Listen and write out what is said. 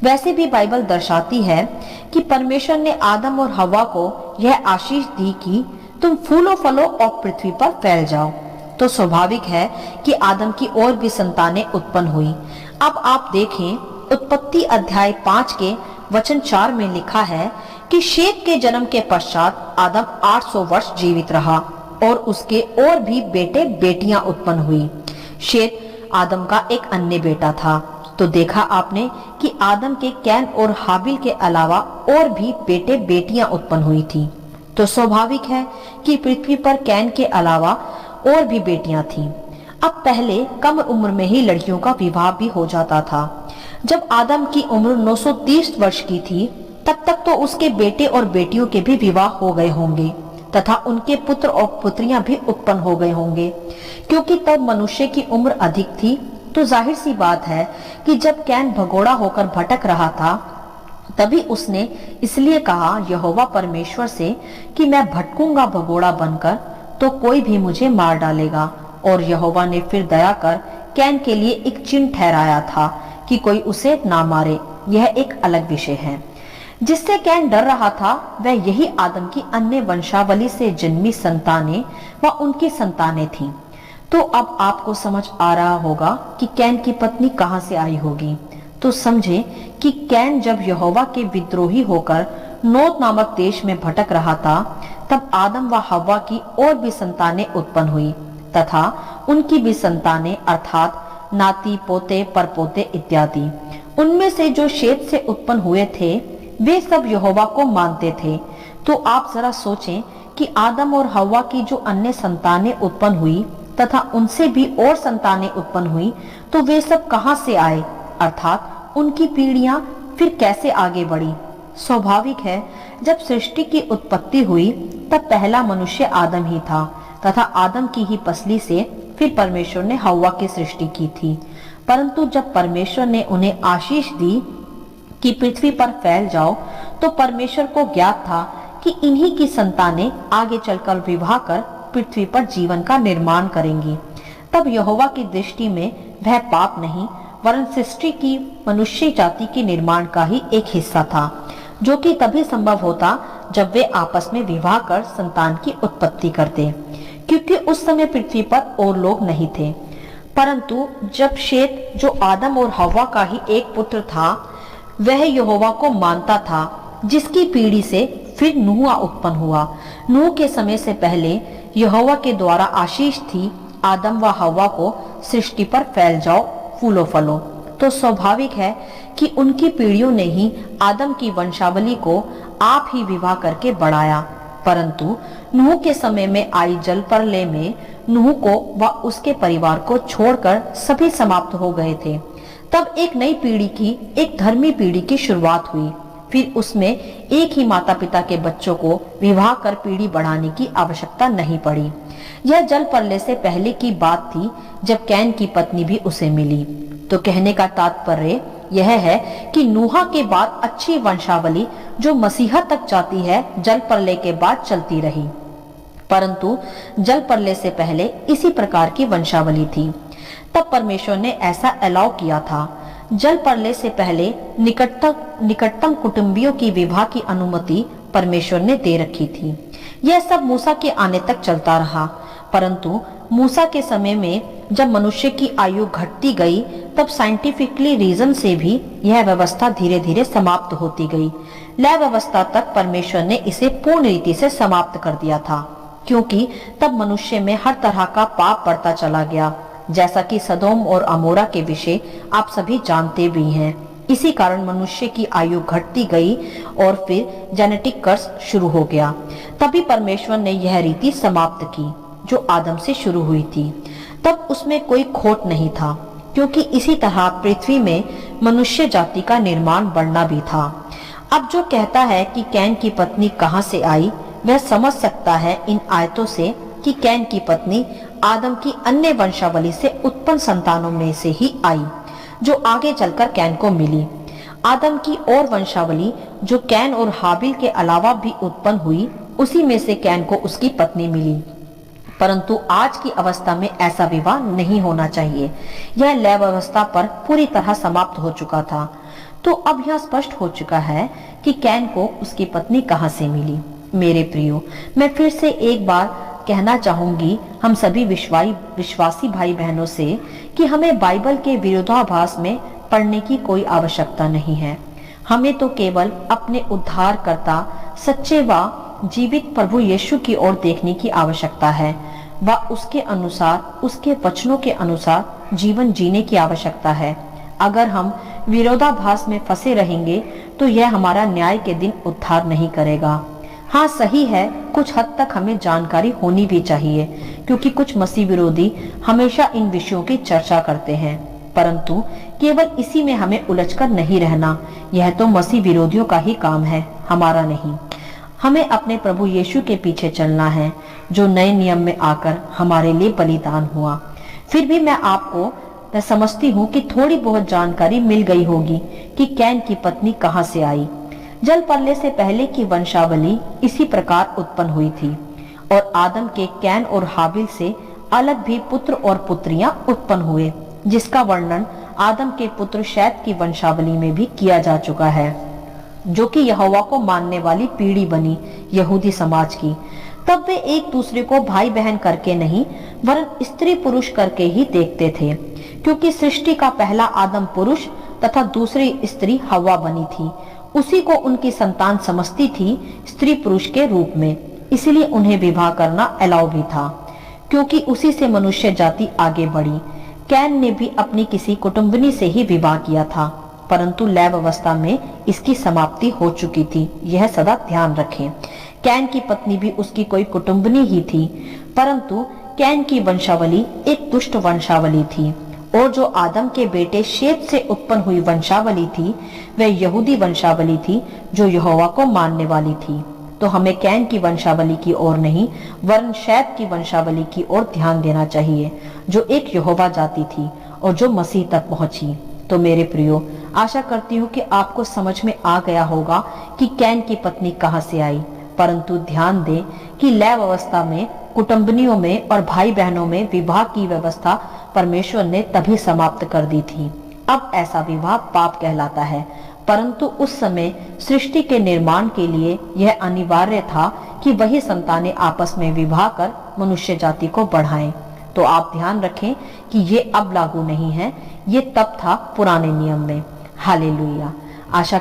वैसे भी बाइबल दर्शाती है कि परमेश्वर ने आदम और हवा को यह आशीष दी कि तुम फूलो फलो और पृथ्वी पर फैल जाओ। तो स्वाभाविक है कि आदम की और भी संतानें उत्पन्न हुई। अब आप देखें, उत्पत्ति अध्याय 5 के वचन 4 में लिखा है कि शेत के जन्म के पश्चात आदम 800 वर्ष जीवित रहा और उसके और भी बेटे बेटियां उत्पन्न हुई। शेत आदम का एक अन्य बेटा था। तो देखा आपने कि आदम के कैन और हाबिल के अलावा और भी बेटे बेटियां उत्पन्न हुई थी। तो स्वाभाविक है कि पृथ्वी पर कैन के अलावा और भी बेटियां थीं। अब पहले कम उम्र में ही लड़कियों का विवाह भी हो जाता था। जब आदम की उम्र 930 वर्ष की थी, तब तक तो उसके बेटे और बेटियों के भी विवाह हो गए होंगे तथा उनके पुत्र और पुत्रियां भी उत्पन्न हो गए होंगे। क्योंकि तब मनुष्य की उम्र अधिक थी, तो जाहिर सी बात है कि जब कैन भगोड़ा होकर भटक रहा था, तभी उसने इसलिए कहा यहोवा परमेश्वर से कि मैं भटकूंगा भगोड़ा बनकर, तो कोई भी मुझे मार डालेगा। और यहोवा ने फिर दया कर कैन के लिए एक चिन्ह ठहराया था कि कोई उसे ना मारे। यह एक अलग विषय है। जिससे कैन डर रहा था वह यही आदम की अन्य वंशावली से जन्मी संतानें व उनकी संतानें थीं। तो अब आपको समझ आ रहा होगा कि कैन की पत्नी कहां से आई होगी। तो समझे कि कैन जब यहोवा के विद्रोही होकर नोद नामक देश में भटक रहा था, तब आदम व हव्वा की और भी संतानें उत्पन्न हुई तथा उनकी भी संतानें अर्थात नाती पोते परपोते इत्यादि। उनमें से जो शेत से उत्पन्न हुए थे वे सब यहोवा को मानते थे। तो आप जरा सोचें कि आदम और हव्वा की जो अन्य संतानें उत्पन्न हुई तथा उनसे भी और संतानें उत्पन्न हुई, तो वे सब कहां से आए, अर्थात उनकी पीढ़ियां फिर कैसे आगे बढ़ी। स्वाभाविक है, जब सृष्टि की उत्पत्ति हुई तब पहला मनुष्य आदम ही था तथा आदम की ही पसली से फिर परमेश्वर ने हव्वा की सृष्टि की थी। परंतु जब परमेश्वर ने उन्हें आशीष दी कि पृथ्वी पर फैल जाओ, तो परमेश्वर को ज्ञात था कि इन्हीं की संतानें आगे चलकर विवाह कर पृथ्वी पर जीवन का निर्माण करेंगी। तब यहोवा की दृष्टि में वह पाप नहीं वरन सृष्टि की मनुष्य जाति के निर्माण का ही एक हिस्सा था, जो कि तभी संभव होता जब वे आपस में विवाह कर संतान की उत्पत्ति करते, क्योंकि उस समय पृथ्वी पर और लोग नहीं थे। परंतु जब शेत, जो आदम और हव्वा का ही एक पुत्र था, वह यहोवा को मानता था, जिसकी पीढ़ी से फिर नूह उत्पन्न हुआ। नूह के समय से पहले यहोवा के द्वारा आशीष थी आदम व हव्वा को सृष्टि पर फैल जाओ, फूलो फलो। तो स्वाभाविक है कि उनकी पीढ़ियों ने ही आदम की वंशावली को आप ही विवाह करके बढ़ाया। परंतु नूह के समय में आई जल प्रलय में नूह को व उसके परिवार को छोड़कर सभी समाप्त हो गए थे। तब एक नई पीढ़ी की, एक धर्मी पीढ़ी की शुरुआत हुई। फिर उसमें एक ही माता पिता के बच्चों को विवाह कर पीढ़ी बढ़ाने की आवश्यकता नहीं पड़ी। यह जल प्रलय से पहले की बात थी, जब कैन की पत्नी भी उसे मिली। तो कहने का तात्पर्य यह है कि नूह के बाद अच्छी वंशावली जो मसीहा तक जाती है, जल प्रलय के बाद चलती रही। परंतु जल प्रलय से पहले इसी प्रकार की वंशावली थी। तब परमेश्वर ने ऐसा अलाउ किया था। जल प्रलय से पहले निकटतम कुटुंबियों की विवाह की अनुमति परमेश्वर ने दे रखी थी। यह सब मूसा के आने तक चलता रहा। परंतु मूसा के समय में जब मनुष्य की आयु घटती गई, तब साइंटिफिकली रीजन से भी यह व्यवस्था धीरे धीरे समाप्त होती गई। लय व्यवस्था तक परमेश्वर ने इसे पूर्ण रीति से समाप्त कर दिया था, क्योंकि तब मनुष्य में हर तरह का पाप बढ़ता चला गया, जैसा कि सदोम और अमोरा के विषय आप सभी जानते भी हैं। इसी कारण मनुष्य की आयु घटती गई और फिर जेनेटिक कर्स शुरू हो गया। तभी परमेश्वर ने यह रीति समाप्त की जो आदम से शुरू हुई थी। तब उसमें कोई खोट नहीं था, क्योंकि इसी तरह पृथ्वी में मनुष्य जाति का निर्माण बढ़ना भी था। अब जो कहता है कि कैन की पत्नी कहां से आई, वह समझ सकता है इन आयतों से कि कैन की पत्नी आदम की अन्य वंशावली से उत्पन्न संतानों में से ही आई, जो आगे चलकर कैन को मिली। आदम की और वंशावली जो कैन और हाबिल के अलावा भी उत्पन्न हुई, उसी में से कैन को उसकी पत्नी मिली। परंतु आज की अवस्था में ऐसा विवाह नहीं होना चाहिए। यह लय व्यवस्था पर पूरी तरह समाप्त हो चुका था। तो अब यह स्पष्ट हो चुका है कि कैन को उसकी पत्नी कहां से मिली। मेरे प्रियो, मैं फिर से एक बार कहना चाहूंगी हम सभी विश्वासी भाई बहनों से कि हमें बाइबल के विरोधाभास में पढ़ने की कोई आवश्यकता नहीं है। हमें तो केवल अपने उद्धारकर्ता सच्चे व जीवित प्रभु यीशु की ओर देखने की आवश्यकता है व उसके अनुसार, उसके वचनों के अनुसार जीवन जीने की आवश्यकता है। अगर हम विरोधाभास में फंसे रहेंगे तो यह हमारा न्याय के दिन उद्धार नहीं करेगा। हाँ, सही है, कुछ हद तक हमें जानकारी होनी भी चाहिए, क्योंकि कुछ मसीह विरोधी हमेशा इन विषयों की चर्चा करते हैं, परंतु केवल इसी में हमें उलझकर नहीं रहना। यह तो मसीह विरोधियों का ही काम है, हमारा नहीं। हमें अपने प्रभु यीशु के पीछे चलना है, जो नए नियम में आकर हमारे लिए बलिदान हुआ। फिर भी मैं समझती हूँ कि थोड़ी बहुत जानकारी मिल गई होगी कि कैन की पत्नी कहाँ से आई। जल पलने से पहले की वंशावली इसी प्रकार उत्पन्न हुई थी और आदम के कैन और हाबिल से अलग भी पुत्र और पुत्रियां उत्पन्न हुए, जिसका वर्णन आदम के पुत्र शैत की वंशावली में भी किया जा चुका है, जो कि यहोवा को मानने वाली पीढ़ी बनी यहूदी समाज की। तब वे एक दूसरे को भाई बहन करके नहीं वरन स्त्री पुरुष करके ही देखते थे, क्योंकि सृष्टि का पहला आदम पुरुष तथा दूसरी स्त्री हव्वा बनी थी। उसी को उनकी संतान समझती थी स्त्री पुरुष के रूप में, इसलिए उन्हें विवाह करना अलाउ भी था, क्योंकि उसी से मनुष्य जाति आगे बढ़ी। कैन ने भी अपनी किसी कुटुंबनी से ही विवाह किया था, परंतु लैव अवस्था में इसकी समाप्ति हो चुकी थी, यह सदा ध्यान रखें। कैन की पत्नी भी उसकी कोई कुटुंबनी ही थी, परंतु कैन की वंशावली एक दुष्ट वंशावली थी, और जो आदम के बेटे शेत से उत्पन्न हुई वंशावली थी वह यहूदी वंशावली थी, जो यहोवा को मानने वाली थी। तो हमें कैन की वंशावली की ओर नहीं वरन शैत की वंशावली की ओर ध्यान देना चाहिए, जो एक यहोवा जाति थी और जो मसीह तक पहुंची। तो मेरे प्रियो, आशा करती हूँ कि आपको समझ में आ गया होगा कि कैन की पत्नी कहाँ से आई, परंतु ध्यान दें कि लैव अवस्था में कुटुंबनियों में और भाई बहनों में विवाह की व्यवस्था परमेश्वर ने तभी समाप्त कर दी थी। अब ऐसा विवाह पाप कहलाता है, परंतु उस समय सृष्टि के निर्माण के लिए यह अनिवार्य था कि वही संतानें आपस में विवाह कर मनुष्य जाति को बढ़ाएं। तो आप ध्यान रखें कि ये अब लागू नहीं है, ये तब था पुराने नियम में। हालेलुया। आशा